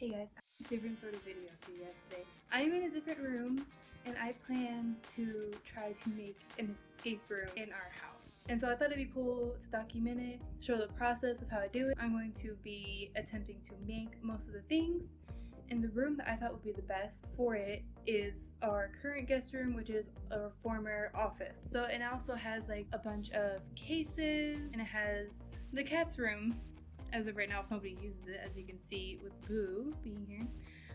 Hey guys, different sort of video for you guys today. I'm in a different room and I plan to try to make an escape room in our house. And so I thought it'd be cool to document it, show the process of how I do it. I'm going to be attempting to make most of the things. And the room that I thought would be the best for it is our current guest room, which is our former office. So it also has like a bunch of cases and it has the cat's room. As of right now, if nobody uses it, as you can see with Boo being here.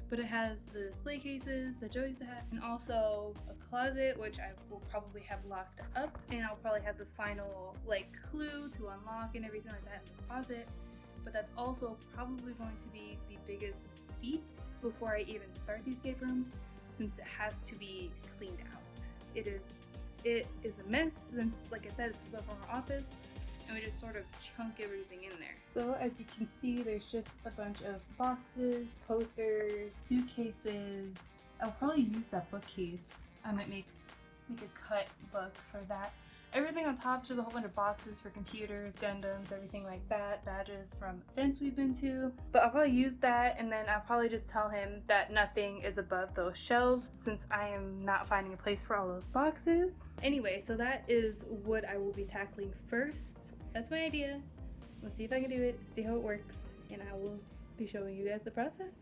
But it has the display cases that Joe used to have, and also a closet, which I will probably have locked up. And I'll probably have the final like clue to unlock and everything like that in the closet. But that's also probably going to be the biggest feat before I even start the escape room, since it has to be cleaned out. It is a mess since, like I said, this was our former office. And we just sort of chunk everything in there. So as you can see, there's just a bunch of boxes, posters, suitcases. I'll probably use that bookcase. I might make a cut book for that. Everything on top is just a whole bunch of boxes for computers, Gundams, everything like that, badges from events we've been to. But I'll probably use that, and then I'll probably just tell him that nothing is above those shelves since I am not finding a place for all those boxes. Anyway, so that is what I will be tackling first. That's my idea. Let's see if I can do it, see how it works, and I will be showing you guys the process.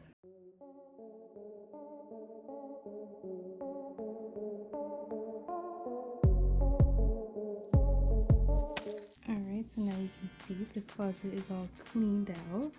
Alright, so now you can see the closet is all cleaned out.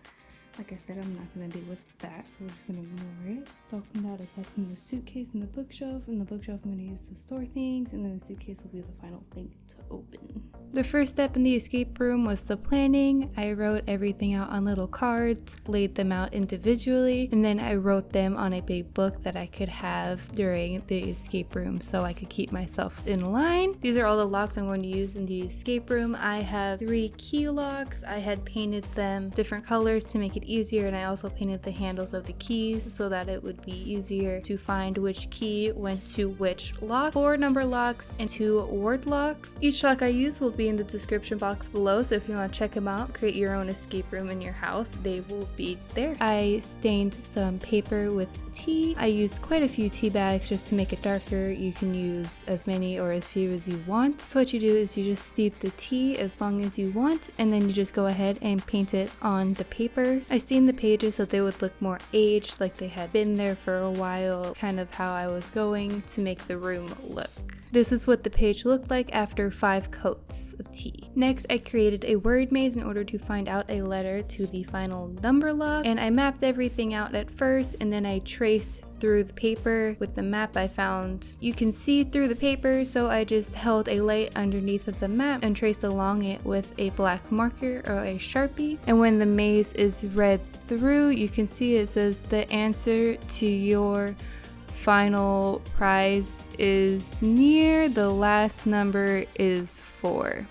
Like I said, I'm not going to deal with that, so we're just going to ignore it. It's all cleaned out except from the suitcase and the bookshelf, and the bookshelf I'm going to use to store things, and then the suitcase will be the final thing to open. The first step in the escape room was the planning. I wrote everything out on little cards, laid them out individually, and then I wrote them on a big book that I could have during the escape room so I could keep myself in line. These are all the locks I'm going to use in the escape room. I have 3 key locks. I had painted them different colors to make it easier, and I also painted the handles of the keys so that it would be easier to find which key went to which lock. 4 number locks and 2 word locks. Each lock I use will be in the description box below, so if you want to check them out, create your own escape room in your house, they will be there. I stained some paper with tea. I used quite a few tea bags just to make it darker. You can use as many or as few as you want. So what you do is you just steep the tea as long as you want, and then you just go ahead and paint it on the paper. I stained the pages so they would look more aged, like they had been there for a while, kind of how I was going to make the room look. This is what the page looked like after 5 coats of tea. Next, I created a word maze in order to find out a letter to the final number lock, and I mapped everything out at first, and then I traced through the paper with the map I found. You can see through the paper, so I just held a light underneath of the map and traced along it with a black marker or a Sharpie. And when the maze is read through, you can see it says the answer to your final prize is near, the last number is 4.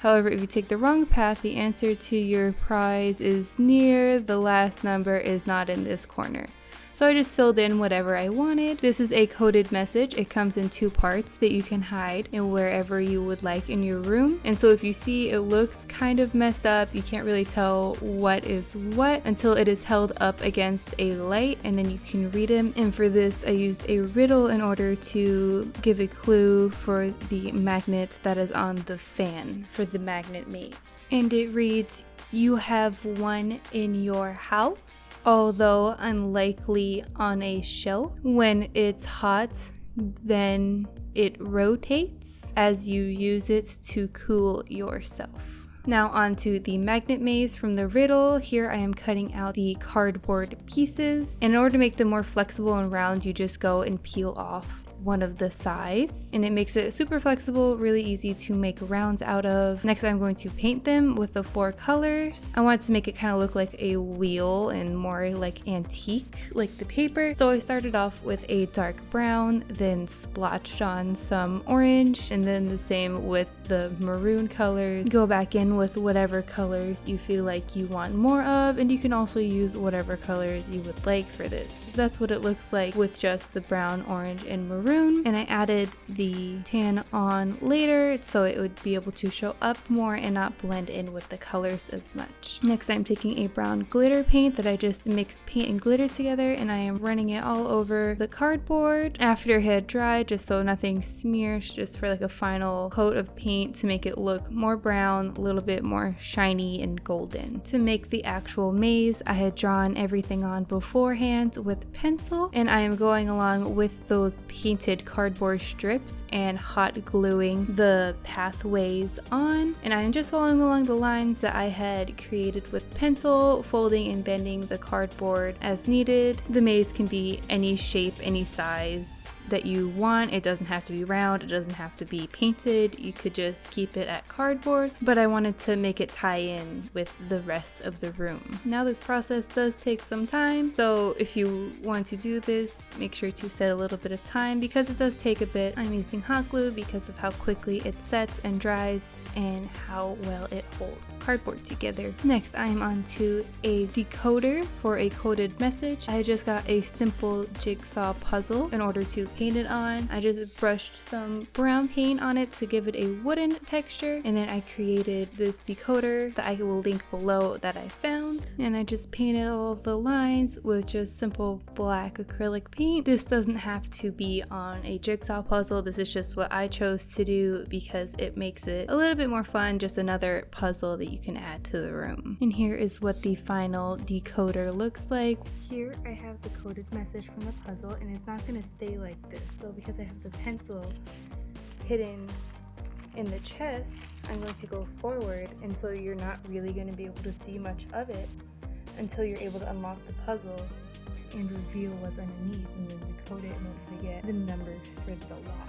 However, if you take the wrong path, the answer to your prize is near, the last number is not in this corner. So I just filled in whatever I wanted. This is a coded message. It comes in 2 parts that you can hide in wherever you would like in your room. And so if you see it looks kind of messed up, you can't really tell what is what until it is held up against a light, and then you can read them. And for this, I used a riddle in order to give a clue for the magnet that is on the fan for the magnet maze. And it reads, "You have one in your house, although unlikely on a shelf. When it's hot, then it rotates as you use it to cool yourself." Now onto the magnet maze from the riddle. Here I am cutting out the cardboard pieces. In order to make them more flexible and round, you just go and peel off one of the sides, and it makes it super flexible, really easy to make rounds out of. Next, I'm going to paint them with the 4 colors. I wanted to make it kind of look like a wheel and more like antique, like the paper. So I started off with a dark brown, then splotched on some orange, and then the same with the maroon colors. Go back in with whatever colors you feel like you want more of, and you can also use whatever colors you would like for this. That's what it looks like with just the brown, orange, and maroon. maroon, and I added the tan on later so it would be able to show up more and not blend in with the colors as much. Next, I'm taking a brown glitter paint that I just mixed paint and glitter together, and I am running it all over the cardboard after it had dried, just so nothing smears, just for like a final coat of paint to make it look more brown, a little bit more shiny and golden. To make the actual maze, I had drawn everything on beforehand with pencil, and I am going along with those painted cardboard strips and hot gluing the pathways on, and I am just following along the lines that I had created with pencil, folding and bending the cardboard as needed. The maze can be any shape, any size that you want. It doesn't have to be round, it doesn't have to be painted, you could just keep it at cardboard, but I wanted to make it tie in with the rest of the room. Now this process does take some time, so if you want to do this, make sure to set a little bit of time because it does take a bit. I'm using hot glue because of how quickly it sets and dries and how well it holds cardboard together. Next, I'm on to a decoder for a coded message. I just got a simple jigsaw puzzle in order to paint it on. I just brushed some brown paint on it to give it a wooden texture, and then I created this decoder that I will link below that I found, and I just painted all of the lines with just simple black acrylic paint. This doesn't have to be on a jigsaw puzzle, this is just what I chose to do because it makes it a little bit more fun, just another puzzle that you can add to the room. And here is what the final decoder looks like. Here I have the coded message from the puzzle, and it's not going to stay like this. So because I have the pencil hidden in the chest, I'm going to go forward, and so you're not really going to be able to see much of it until you're able to unlock the puzzle and reveal what's underneath and then decode it in order to get the numbers for the lock.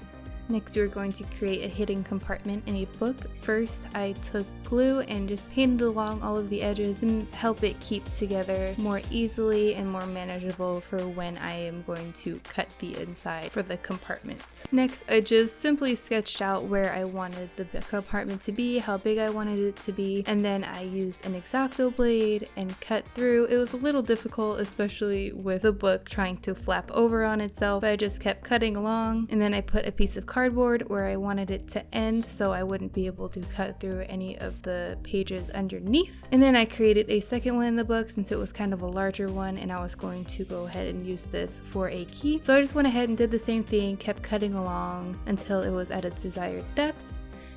Next, we're going to create a hidden compartment in a book. First, I took glue and just painted along all of the edges and help it keep together more easily and more manageable for when I am going to cut the inside for the compartment. Next, I just simply sketched out where I wanted the compartment to be, how big I wanted it to be, and then I used an X-Acto blade and cut through. It was a little difficult, especially with the book trying to flap over on itself, but I just kept cutting along, and then I put a piece of cardboard where I wanted it to end so I wouldn't be able to cut through any of the pages underneath. And then I created a second one in the book since it was kind of a larger one, and I was going to go ahead and use this for a key. So I just went ahead and did the same thing, kept cutting along until it was at its desired depth.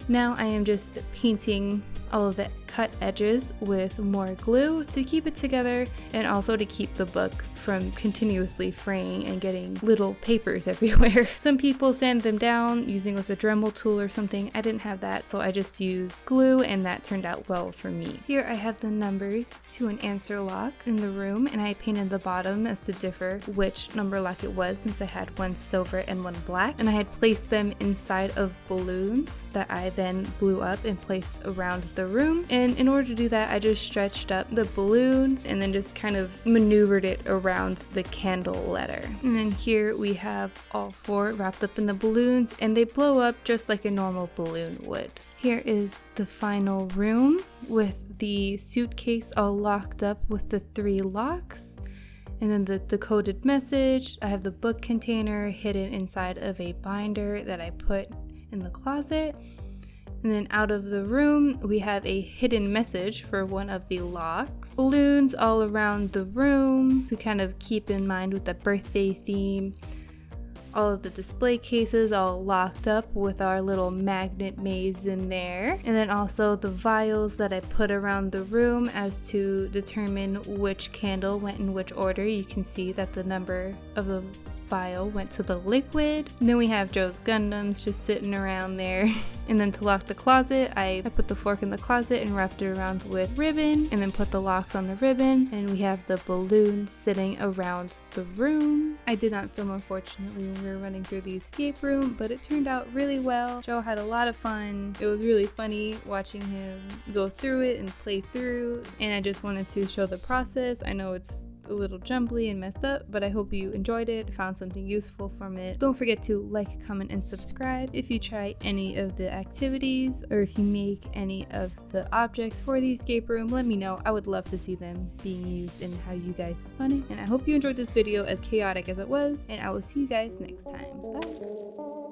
Now I am just painting all of the cut edges with more glue to keep it together and also to keep the book from continuously fraying and getting little papers everywhere. Some people sand them down using like a Dremel tool or something. I didn't have that, so I just used glue, and that turned out well for me. Here I have the numbers to an answer lock in the room, and I painted the bottom as to differ which number lock it was since I had one silver and one black, and I had placed them inside of balloons that I then blew up and placed around the room. And in order to do that, I just stretched up the balloon and then just kind of maneuvered it around the candle letter. And then here we have all four wrapped up in the balloons, and they blow up just like a normal balloon would. Here is the final room with the suitcase all locked up with the 3 locks. And then the decoded message. I have the book container hidden inside of a binder that I put in the closet. And then out of the room, we have a hidden message for one of the locks. Balloons all around the room to kind of keep in mind with the birthday theme. All of the display cases all locked up with our little magnet maze in there. And then also the vials that I put around the room as to determine which candle went in which order. You can see that the number of the vial went to the liquid. And then we have Joe's Gundams just sitting around there. And then to lock the closet, I put the fork in the closet and wrapped it around with ribbon, and then put the locks on the ribbon. And we have the balloons sitting around the room. I did not film, unfortunately, when we were running through the escape room, but it turned out really well. Joe had a lot of fun. It was really funny watching him go through it and play through, and I just wanted to show the process. I know it's a little jumbly and messed up, but I hope you enjoyed it, found something useful from it. Don't forget to like, comment, and subscribe if you try any of the activities or if you make any of the objects for the escape room. Let me know. I would love to see them being used and how you guys spun it. And I hope you enjoyed this video as chaotic as it was, and I will see you guys next time. Bye!